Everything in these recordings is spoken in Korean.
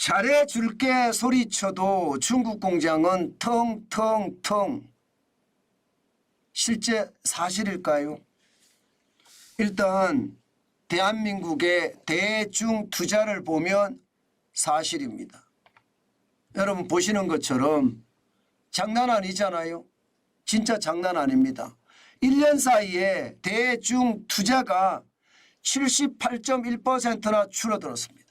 잘해줄게 소리쳐도 중국 공장은 텅텅텅. 실제 사실일까요? 일단 대한민국의 대중 투자를 보면 사실입니다. 여러분 보시는 것처럼 장난 아니잖아요. 진짜 장난 아닙니다. 1년 사이에 대중 투자가 78.1%나 줄어들었습니다.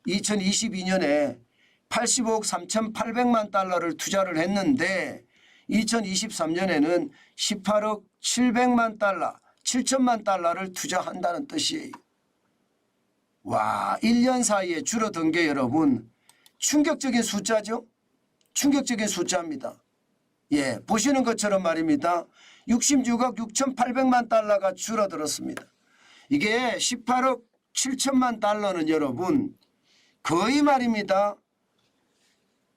2022년에 85억 3,800만 달러를 투자를 했는데 2023년에는 18억 700만 달러, 7천만 달러를 투자한다는 뜻이에요. 와, 1년 사이에 줄어든 게 여러분 충격적인 숫자죠. 충격적인 숫자입니다. 예, 보시는 것처럼 말입니다. 66억 6,800만 달러가 줄어들었습니다. 이게 18억 7천만 달러는 여러분 거의 말입니다.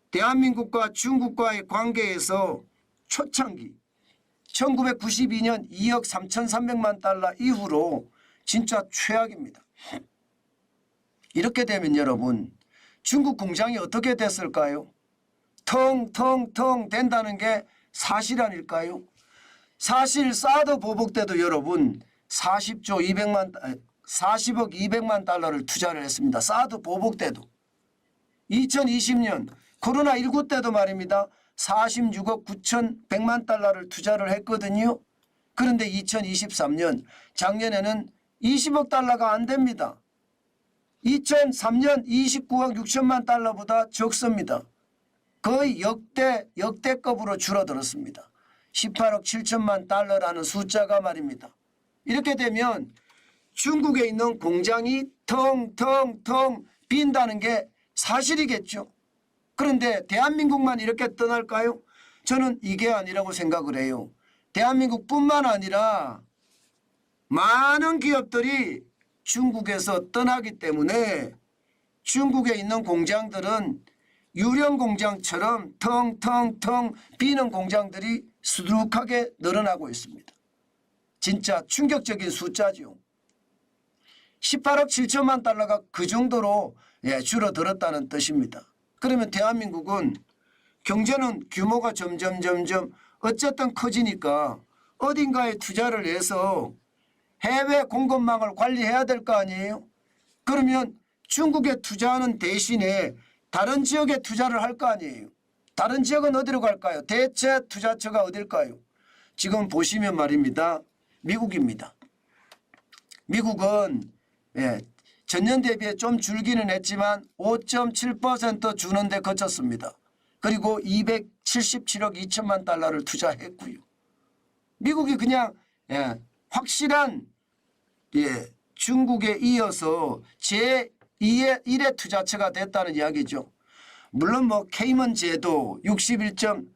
대한민국과 중국과의 관계에서 초창기 1992년 2억 3,300만 달러 이후로 진짜 최악입니다. 이렇게 되면 여러분 중국 공장이 어떻게 됐을까요? 텅텅텅 된다는 게 사실 아닐까요? 사실 사드 보복 때도 여러분 40억 200만 달러를 투자를 했습니다. 사드 보복 때도. 2020년 코로나19 때도 말입니다. 46억 9,100만 달러를 투자를 했거든요. 그런데 2023년 작년에는 20억 달러가 안 됩니다. 2003년 29억 6천만 달러보다 적습니다. 거의 역대급으로 줄어들었습니다. 18억 7천만 달러라는 숫자가 말입니다. 이렇게 되면 중국에 있는 공장이 텅텅텅 빈다는 게 사실이겠죠. 그런데 대한민국만 이렇게 떠날까요? 저는 이게 아니라고 생각을 해요. 대한민국뿐만 아니라 많은 기업들이 중국에서 떠나기 때문에 중국에 있는 공장들은 유령 공장처럼 텅텅텅 비는 공장들이 수두룩하게 늘어나고 있습니다. 진짜 충격적인 숫자죠. 18억 7천만 달러가 그 정도로 줄어들었다는 뜻입니다. 그러면 대한민국은 경제는 규모가 점점 어쨌든 커지니까 어딘가에 투자를 해서 해외 공급망을 관리해야 될 거 아니에요. 그러면 중국에 투자하는 대신에 다른 지역에 투자를 할 거 아니에요. 다른 지역은 어디로 갈까요? 대체 투자처가 어딜까요? 지금 보시면 말입니다. 미국입니다. 미국은 전년 대비에 좀 줄기는 했지만 5.7% 주는 데 그쳤습니다. 그리고 277억 2천만 달러를 투자했고요. 미국이 그냥 확실한 중국에 이어서 제2의 1의 투자처가 됐다는 이야기죠. 물론 뭐 케이먼 제도 61억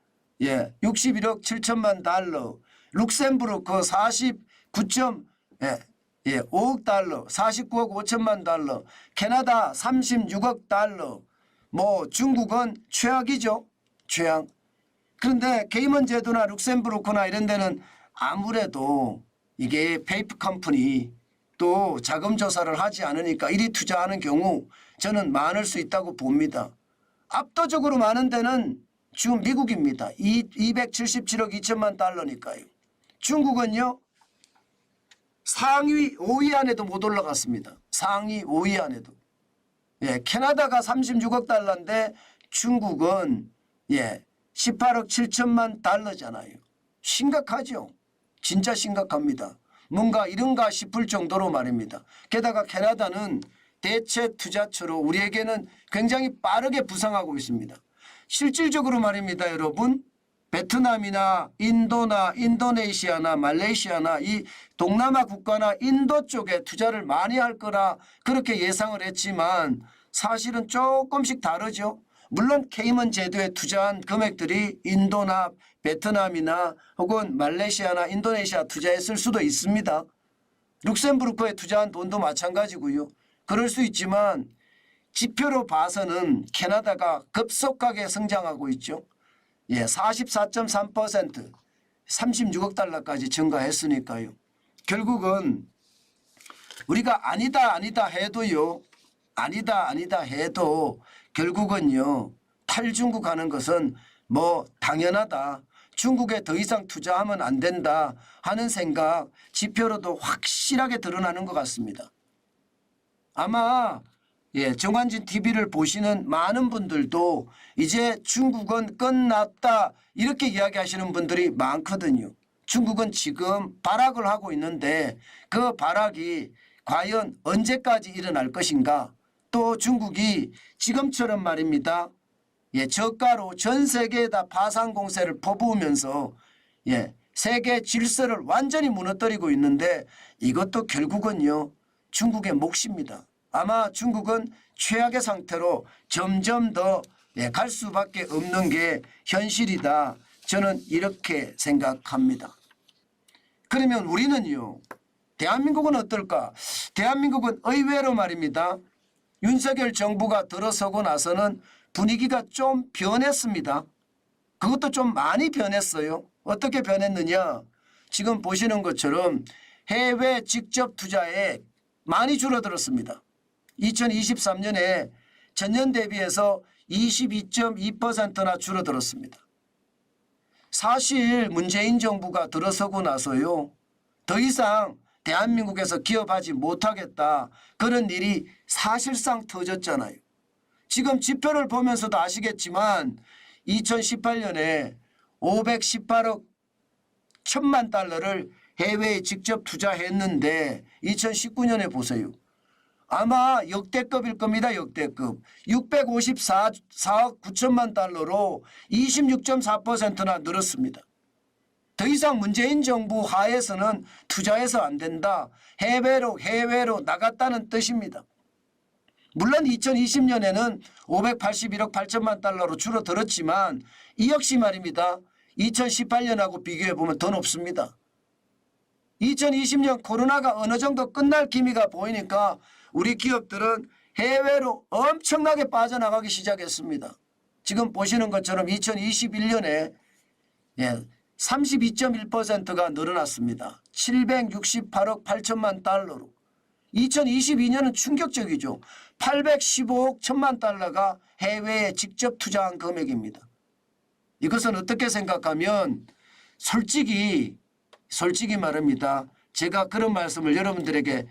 7천만 달러, 룩셈부르크 49.5억 달러, 49억 5천만 달러, 캐나다 36억 달러, 뭐 중국은 최악이죠. 최악. 그런데 케이먼 제도나 룩셈부르크나 이런 데는 아무래도 이게 페이퍼 컴퍼니 또 자금 조사를 하지 않으니까 이리 투자하는 경우 저는 많을 수 있다고 봅니다. 압도적으로 많은 데는 지금 미국입니다. 277억 2천만 달러니까요. 중국은요. 상위 5위 안에도 못 올라갔습니다. 상위 5위 안에도. 캐나다가 36억 달러인데 중국은 18억 7천만 달러잖아요. 심각하죠. 진짜 심각합니다. 뭔가 이런가 싶을 정도로 말입니다. 게다가 캐나다는 대체 투자처로 우리에게는 굉장히 빠르게 부상하고 있습니다. 실질적으로 말입니다. 여러분 베트남이나 인도나 인도네시아나 말레이시아나 이 동남아 국가나 인도 쪽에 투자를 많이 할 거라 그렇게 예상을 했지만 사실은 조금씩 다르죠. 물론 케이먼 제도에 투자한 금액들이 인도나 베트남이나 혹은 말레이시아나 인도네시아 투자했을 수도 있습니다. 룩셈부르크에 투자한 돈도 마찬가지고요. 그럴 수 있지만 지표로 봐서는 캐나다가 급속하게 성장하고 있죠. 44.3% 36억 달러까지 증가했으니까요. 결국은 우리가 아니다 해도요. 아니다 해도 결국은요 탈중국 하는 것은 뭐 당연하다. 중국에 더 이상 투자하면 안 된다 하는 생각 지표로도 확실하게 드러나는 것 같습니다. 아마 정관진 TV를 보시는 많은 분들도 이제 중국은 끝났다 이렇게 이야기하시는 분들이 많거든요. 중국은 지금 발악을 하고 있는데 그 발악이 과연 언제까지 일어날 것인가. 또 중국이 지금처럼 말입니다. 저가로 전 세계에다 파상 공세를 퍼부으면서 세계 질서를 완전히 무너뜨리고 있는데 이것도 결국은요 중국의 몫입니다. 아마 중국은 최악의 상태로 점점 더 갈 수밖에 없는 게 현실이다. 저는 이렇게 생각합니다. 그러면 우리는요. 대한민국은 어떨까? 대한민국은 의외로 말입니다. 윤석열 정부가 들어서고 나서는 분위기가 좀 변했습니다. 그것도 좀 많이 변했어요. 어떻게 변했느냐? 지금 보시는 것처럼 해외 직접 투자에 많이 줄어들었습니다. 2023년에 전년 대비해서 22.2%나 줄어들었습니다. 사실 문재인 정부가 들어서고 나서요. 더 이상 대한민국에서 기업하지 못하겠다. 그런 일이 사실상 터졌잖아요. 지금 지표를 보면서도 아시겠지만 2018년에 518억 1천만 달러를 해외에 직접 투자했는데 2019년에 보세요. 아마 역대급일 겁니다. 역대급. 654억 9천만 달러로 26.4%나 늘었습니다. 더 이상 문재인 정부 하에서는 투자해서 안 된다. 해외로 나갔다는 뜻입니다. 물론 2020년에는 581억 8천만 달러로 줄어들었지만 이 역시 말입니다. 2018년하고 비교해보면 더 높습니다. 2020년 코로나가 어느 정도 끝날 기미가 보이니까 우리 기업들은 해외로 엄청나게 빠져나가기 시작했습니다. 지금 보시는 것처럼 2021년에 32.1%가 늘어났습니다. 768억 8천만 달러로. 2022년은 충격적이죠. 815억 1천만 달러가 해외에 직접 투자한 금액입니다. 이것은 어떻게 생각하면 솔직히 말합니다. 제가 그런 말씀을 여러분들에게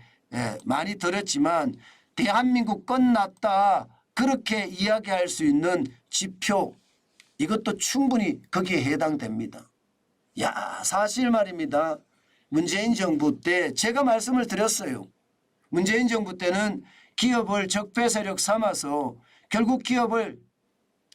많이 들었지만 대한민국 끝났다 그렇게 이야기할 수 있는 지표 이것도 충분히 거기에 해당됩니다. 사실 말입니다. 문재인 정부 때 제가 말씀을 드렸어요. 문재인 정부 때는 기업을 적폐 세력 삼아서 결국 기업을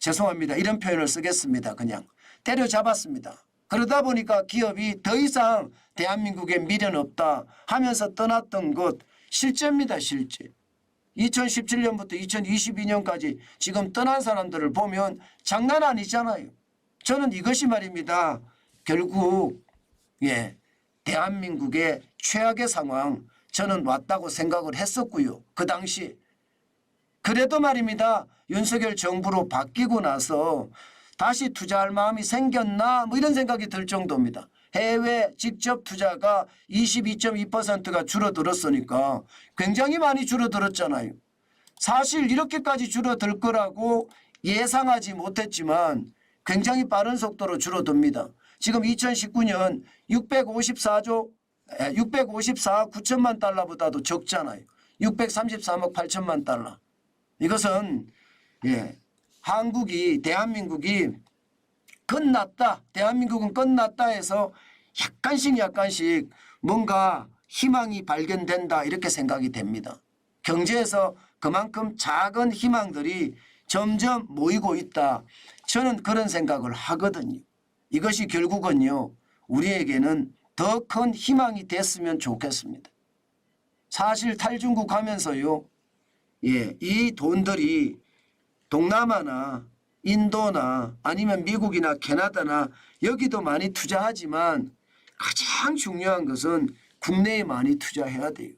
죄송합니다. 이런 표현을 쓰겠습니다. 그냥 때려잡았습니다. 그러다 보니까 기업이 더 이상 대한민국에 미련 없다 하면서 떠났던 것 실제입니다. 실제. 2017년부터 2022년까지 지금 떠난 사람들을 보면 장난 아니잖아요. 저는 이것이 말입니다. 결국 대한민국의 최악의 상황 저는 왔다고 생각을 했었고요. 그 당시. 그래도 말입니다. 윤석열 정부로 바뀌고 나서 다시 투자할 마음이 생겼나 뭐 이런 생각이 들 정도입니다. 해외 직접 투자가 22.2%가 줄어들었으니까 굉장히 많이 줄어들었잖아요. 사실 이렇게까지 줄어들 거라고 예상하지 못했지만 굉장히 빠른 속도로 줄어듭니다. 지금 2019년 654억 9천만 달러보다도 적잖아요. 633억 8천만 달러. 이것은 대한민국이 끝났다. 대한민국은 끝났다 해서 약간씩 뭔가 희망이 발견된다 이렇게 생각이 됩니다. 경제에서 그만큼 작은 희망들이 점점 모이고 있다. 저는 그런 생각을 하거든요. 이것이 결국은요. 우리에게는 더 큰 희망이 됐으면 좋겠습니다. 사실 탈중국 하면서요. 이 돈들이 동남아나 인도나 아니면 미국이나 캐나다나 여기도 많이 투자하지만 가장 중요한 것은 국내에 많이 투자해야 돼요.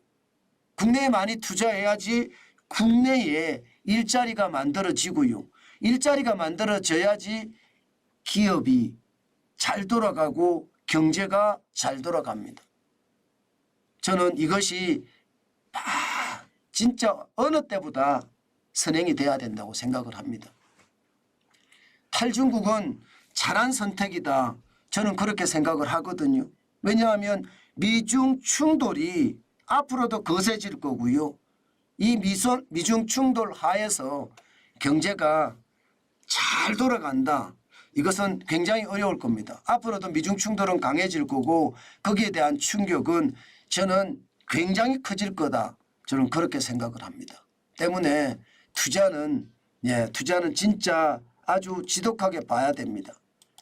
국내에 많이 투자해야지 국내에 일자리가 만들어지고요. 일자리가 만들어져야지 기업이 잘 돌아가고 경제가 잘 돌아갑니다. 저는 이것이 다 진짜 어느 때보다 선행이 돼야 된다고 생각을 합니다. 탈중국은 잘한 선택이다. 저는 그렇게 생각을 하거든요. 왜냐하면 미중 충돌이 앞으로도 거세질 거고요. 이 미중 충돌 하에서 경제가 잘 돌아간다. 이것은 굉장히 어려울 겁니다. 앞으로도 미중 충돌은 강해질 거고 거기에 대한 충격은 저는 굉장히 커질 거다. 저는 그렇게 생각을 합니다. 때문에 투자는 진짜 아주 지독하게 봐야 됩니다.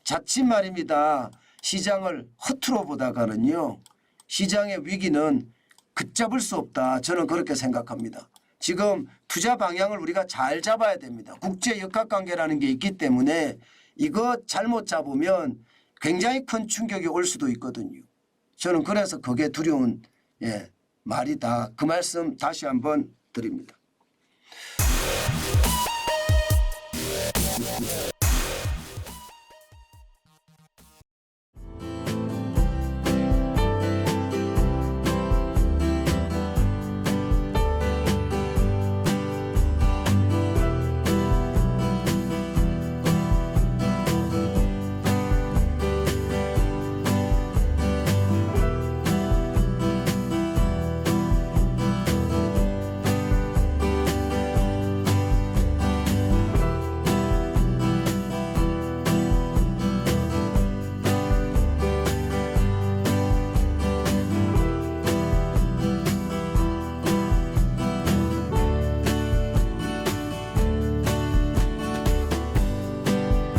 자칫 말입니다. 시장을 허투루 보다가는요. 시장의 위기는 걷잡을 수 없다. 저는 그렇게 생각합니다. 지금 투자 방향을 우리가 잘 잡아야 됩니다. 국제 역학관계라는 게 있기 때문에 이거 잘못 잡으면 굉장히 큰 충격이 올 수도 있거든요. 저는 그래서 그게 두려운 말이다. 그 말씀 다시 한번 드립니다.